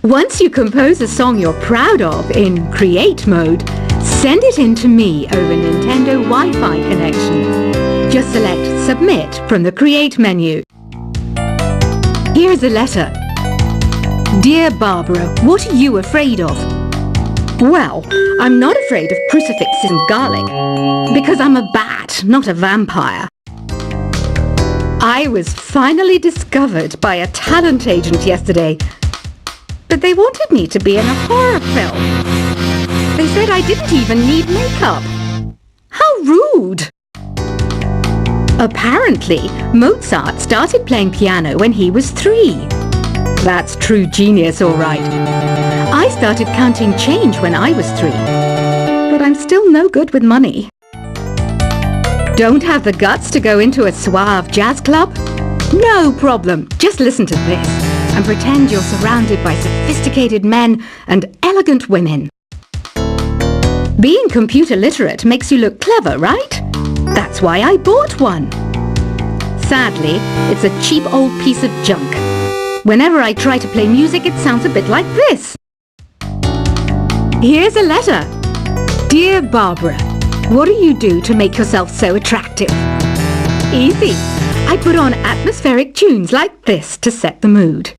Once you compose a song you're proud of in Create mode, send it in to me over Nintendo Wi-Fi connection. Just select Submit from the Create menu. Here's a letter. Dear Barbara, what are you afraid of? Well, I'm not afraid of crucifixes and garlic, because I'm a bat, not a vampire. I was finally discovered by a talent agent yesterday, but they wanted me to be in a horror film. They said I didn't even need makeup. How rude! Apparently, Mozart started playing piano when he was 3. That's true genius, all right. I started counting change when I was 3, but I'm still no good with money. Don't have the guts to go into a suave jazz club? No problem, just listen to this and pretend you're surrounded by sophisticated men and elegant women. Being computer literate makes you look clever, right? That's why I bought one. Sadly, it's a cheap old piece of junk. Whenever I try to play music, it sounds a bit like this. Here's a letter. Dear Barbara, what do you do to make yourself so attractive? Easy. I put on atmospheric tunes like this to set the mood.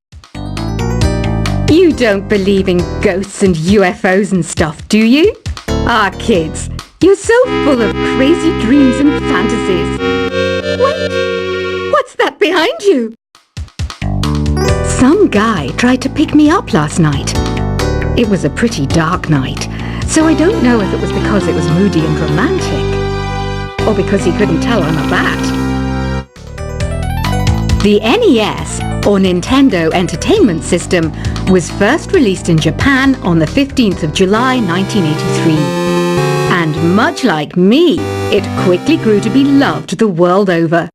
You don't believe in ghosts and UFOs and stuff, do you? Ah, kids, you're so full of crazy dreams and fantasies. Wait, what's that behind you? Some guy tried to pick me up last night. It was a pretty dark night, so I don't know if it was because it was moody and romantic, or because he couldn't tell I'm a bat. The NES, or Nintendo Entertainment System, was first released in Japan on the 15th of July 1983. And much like me, it quickly grew to be loved the world over.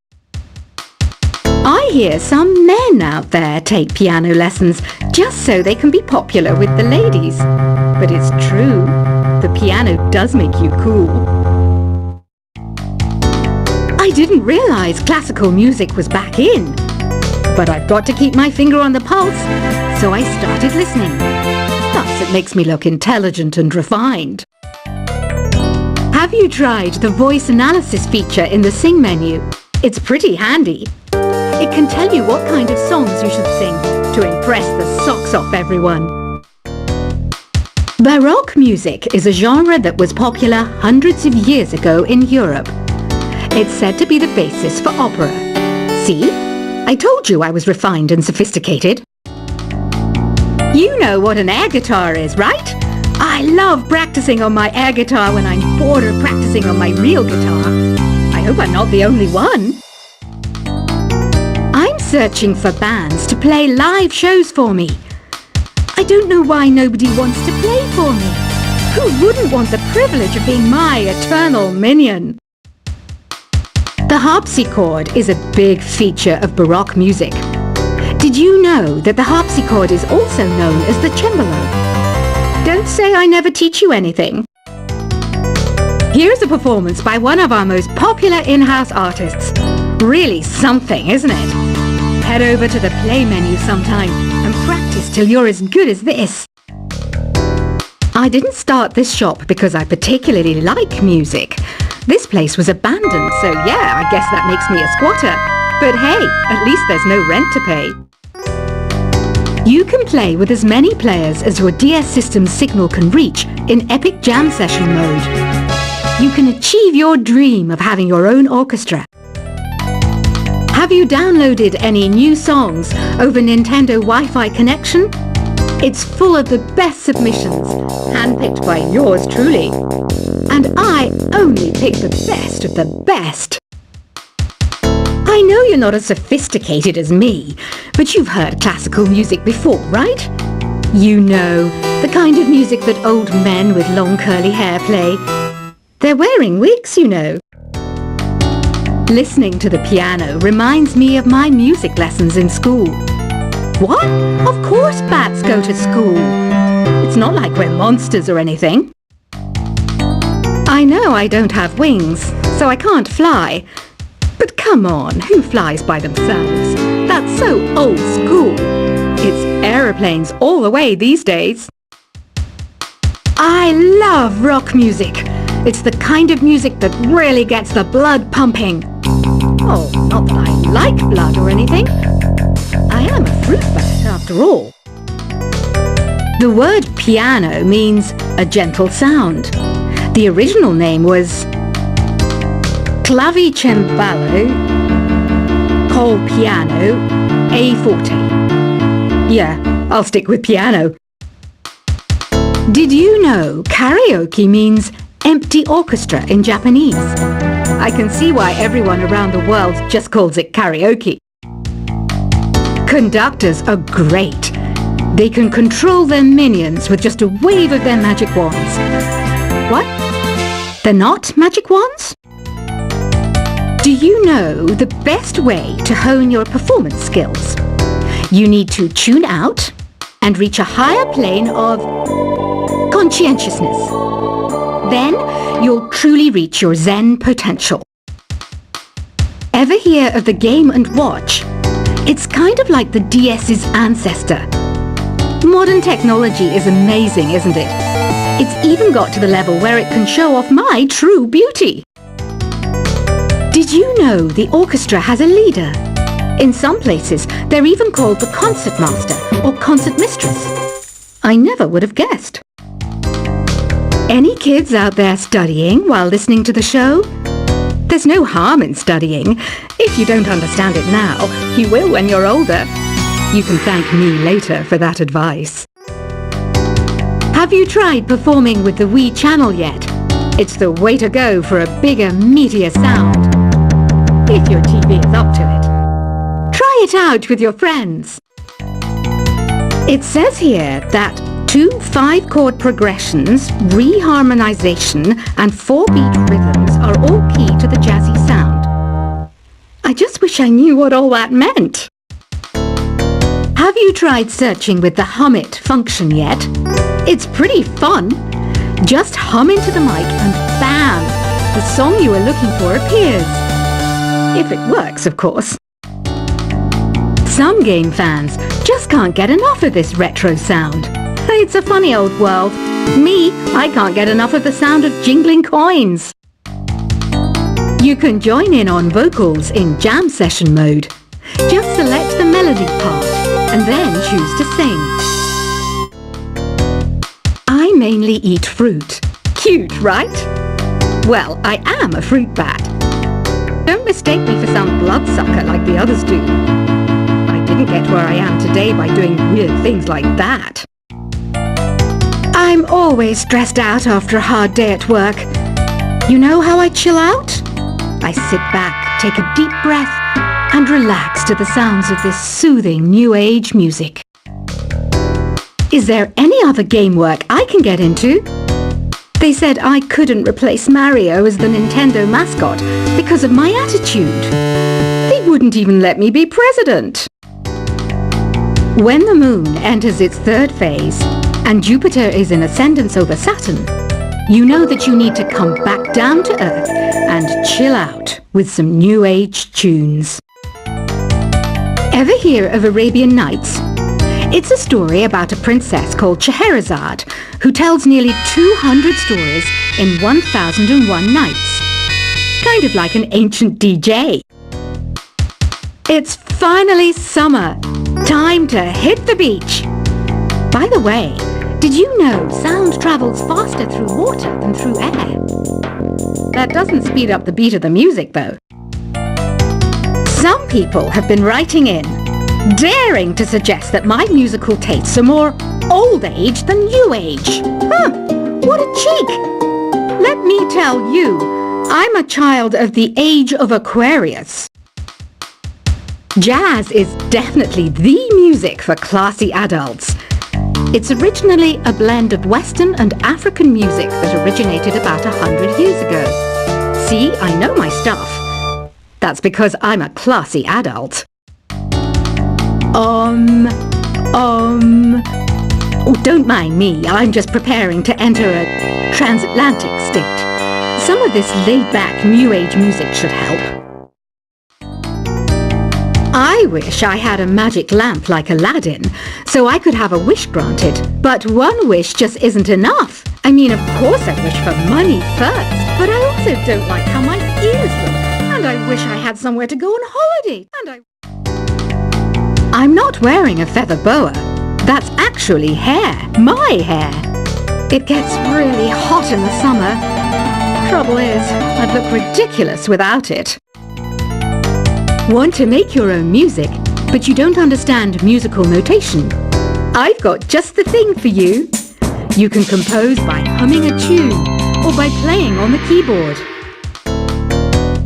I hear some men out there take piano lessons just so they can be popular with the ladies. But it's true, the piano does make you cool. I didn't realize classical music was back in. But I've got to keep my finger on the pulse, so I started listening. Thus, it makes me look intelligent and refined. Have you tried the voice analysis feature in the Sing menu? It's pretty handy. It can tell you what kind of songs you should sing to impress the socks off everyone. Baroque music is a genre that was popular hundreds of years ago in Europe. It's said to be the basis for opera. See? I told you I was refined and sophisticated. You know what an air guitar is, right? I love practicing on my air guitar when I'm bored of practicing on my real guitar. I hope I'm not the only one. I'm searching for bands to play live shows for me. I don't know why nobody wants to play for me. Who wouldn't want the privilege of being my eternal minion? The harpsichord is a big feature of Baroque music. Did you know that the harpsichord is also known as the cembalo? Don't say I never teach you anything. Here's a performance by one of our most popular in-house artists. Really something, isn't it? Head over to the play menu sometime and practice till you're as good as this. I didn't start this shop because I particularly like music. This place was abandoned, so yeah, I guess that makes me a squatter. But hey, at least there's no rent to pay. You can play with as many players as your DS system's signal can reach in Epic Jam Session mode. You can achieve your dream of having your own orchestra. Have you downloaded any new songs over Nintendo Wi-Fi connection? It's full of the best submissions, handpicked by yours truly. And I only pick the best of the best. I know you're not as sophisticated as me, but you've heard classical music before, right? You know, the kind of music that old men with long curly hair play. They're wearing wigs, you know. Listening to the piano reminds me of my music lessons in school. What? Of course bats go to school. It's not like we're monsters or anything. I know I don't have wings, so I can't fly. But come on, who flies by themselves? That's so old school. It's aeroplanes all the way these days. I love rock music. It's the kind of music that really gets the blood pumping. Oh, not that I like blood or anything. I am a fruit bat after all. The word piano means a gentle sound. The original name was clavicembalo col piano a forte. Yeah, I'll stick with piano. Did you know karaoke means empty orchestra in Japanese? I can see why everyone around the world just calls it karaoke. Conductors are great. They can control their minions with just a wave of their magic wands. What? They're not magic wands? Do you know the best way to hone your performance skills? You need to tune out and reach a higher plane of conscientiousness. Then you'll truly reach your Zen potential. Ever hear of the Game & Watch? It's kind of like the DS's ancestor. Modern technology is amazing, isn't it? It's even got to the level where it can show off my true beauty. Did you know the orchestra has a leader? In some places, they're even called the concert master or concert mistress. I never would have guessed. Any kids out there studying while listening to the show? There's no harm in studying. If you don't understand it now, you will when you're older. You can thank me later for that advice. Have you tried performing with the Wii channel yet? It's the way to go for a bigger, meatier sound. If your TV is up to it. Try it out with your friends. It says here that 2 5-chord progressions, reharmonization, and 4-beat rhythms are all key to the jazzy sound. I just wish I knew what all that meant. Have you tried searching with the Hum It function yet? It's pretty fun. Just hum into the mic and bam! The song you are looking for appears. If it works, of course. Some game fans just can't get enough of this retro sound. It's a funny old world. Me, I can't get enough of the sound of jingling coins. You can join in on vocals in jam session mode. Just select the melody part and then choose to sing. I mainly eat fruit. Cute, right? Well, I am a fruit bat. Don't mistake me for some bloodsucker like the others do. I didn't get where I am today by doing weird things like that. I'm always stressed out after a hard day at work. You know how I chill out? I sit back, take a deep breath, and relax to the sounds of this soothing new age music. Is there any other game work I can get into? They said I couldn't replace Mario as the Nintendo mascot because of my attitude. They wouldn't even let me be president. When the moon enters its 3rd phase and Jupiter is in ascendance over Saturn, you know that you need to come back down to Earth and chill out with some new age tunes. Ever hear of Arabian Nights? It's a story about a princess called Scheherazade who tells nearly 200 stories in 1001 nights. Kind of like an ancient DJ. It's finally summer. Time to hit the beach. By the way, did you know sound travels faster through water than through air? That doesn't speed up the beat of the music, though. Some people have been writing in, daring to suggest that my musical tastes are more old age than new age. Huh, what a cheek! Let me tell you, I'm a child of the age of Aquarius. Jazz is definitely the music for classy adults. It's originally a blend of Western and African music that originated about 100 years ago. See, I know my stuff. That's because I'm a classy adult. Oh, don't mind me. I'm just preparing to enter a transatlantic state. Some of this laid-back new age music should help. I I wish I had a magic lamp like Aladdin, so I could have a wish granted. But one wish just isn't enough. I mean, of course I wish for money first, but I also don't like how my ears look. And I wish I had somewhere to go on holiday. I'm not wearing a feather boa. That's actually hair. My hair. It gets really hot in the summer. Trouble is, I'd look ridiculous without it. Want to make your own music, but you don't understand musical notation? I've got just the thing for you. You can compose by humming a tune or by playing on the keyboard.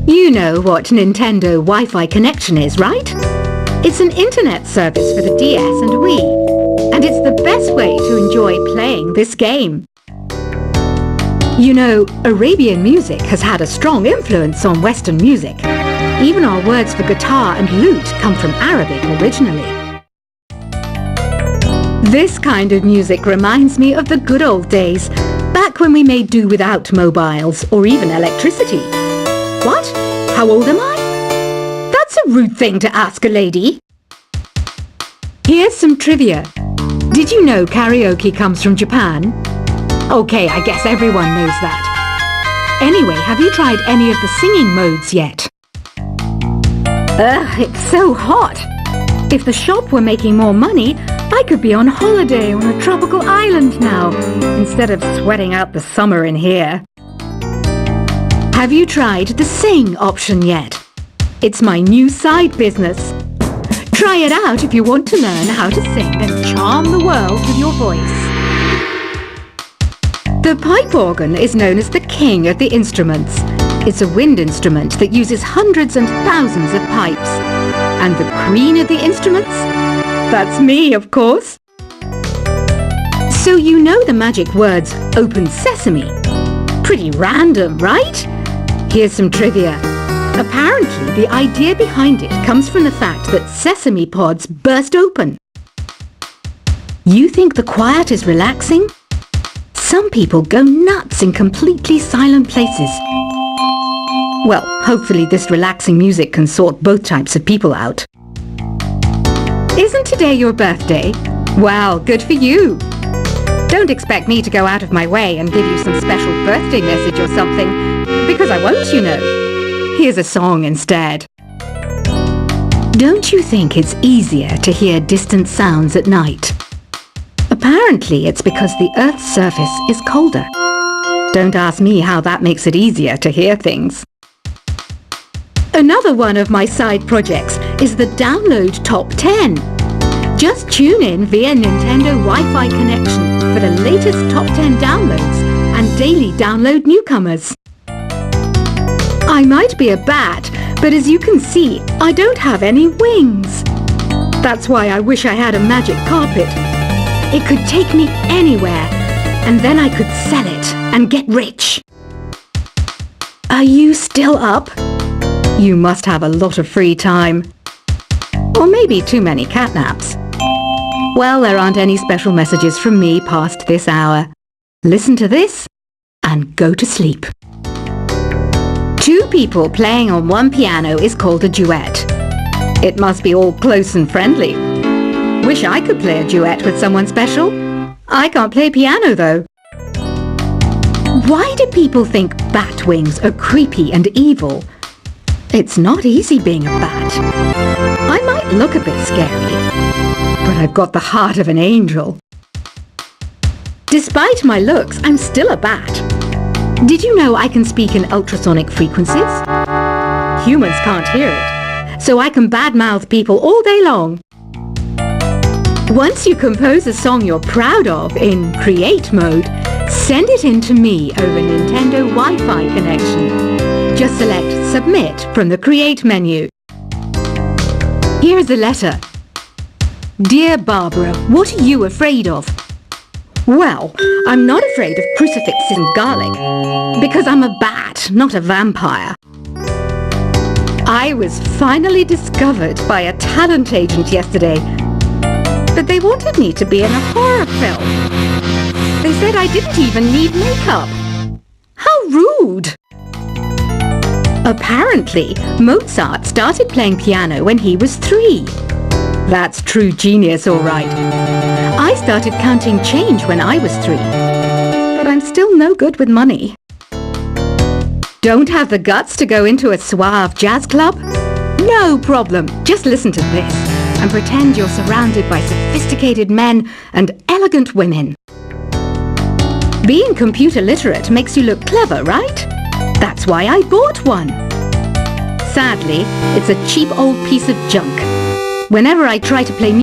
You know what Nintendo Wi-Fi connection is, right? It's an internet service for the DS and Wii, and it's the best way to enjoy playing this game. You know, Arabian music has had a strong influence on Western music. Even our words for guitar and lute come from Arabic originally. This kind of music reminds me of the good old days, back when we made do without mobiles or even electricity. What? How old am I? That's a rude thing to ask a lady. Here's some trivia. Did you know karaoke comes from Japan? Okay, I guess everyone knows that. Anyway, have you tried any of the singing modes yet? Ugh, it's so hot. If the shop were making more money, I could be on holiday on a tropical island now, instead of sweating out the summer in here. Have you tried the sing option yet? It's my new side business. Try it out if you want to learn how to sing and charm the world with your voice. The pipe organ is known as the king of the instruments. It's a wind instrument that uses hundreds and thousands of pipes. And the queen of the instruments? That's me, of course. So you know the magic words "Open Sesame." Pretty random, right? Here's some trivia. Apparently, the idea behind it comes from the fact that sesame pods burst open. You think the quiet is relaxing? Some people go nuts in completely silent places. Well, hopefully this relaxing music can sort both types of people out. Isn't today your birthday? Well, good for you. Don't expect me to go out of my way and give you some special birthday message or something, because I won't, you know. Here's a song instead. Don't you think it's easier to hear distant sounds at night? Apparently it's because the Earth's surface is colder. Don't ask me how that makes it easier to hear things. Another one of my side projects is the Download Top 10. Just tune in via Nintendo Wi-Fi connection for the latest Top 10 downloads and daily download newcomers. I might be a bat, but as you can see, I don't have any wings. That's why I wish I had a magic carpet. It could take me anywhere, and then I could sell it and get rich. Are you still up? You must have a lot of free time. Or maybe too many catnaps. Well, there aren't any special messages from me past this hour. Listen to this and go to sleep. Two people playing on one piano is called a duet. It must be all close and friendly. Wish I could play a duet with someone special. I can't play piano though. Why do people think bat wings are creepy and evil? It's not easy being a bat. I might look a bit scary, but I've got the heart of an angel. Despite my looks, I'm still a bat. Did you know I can speak in ultrasonic frequencies? Humans can't hear it, so I can badmouth people all day long. Once you compose a song you're proud of in Create mode, send it in to me over Nintendo Wi-Fi connection. Just select Submit from the Create menu. Here's a letter. Dear Barbara, what are you afraid of? Well, I'm not afraid of crucifixes and garlic, because I'm a bat, not a vampire. I was finally discovered by a talent agent yesterday, but they wanted me to be in a horror film. They said I didn't even need makeup. How rude! Apparently, Mozart started playing piano when he was 3. That's true genius, all right. I started counting change when I was 3. But I'm still no good with money. Don't have the guts to go into a suave jazz club? No problem. Just listen to this and pretend you're surrounded by sophisticated men and elegant women. Being computer literate makes you look clever, right? That's why I bought one. Sadly, it's a cheap old piece of junk. Whenever I try to play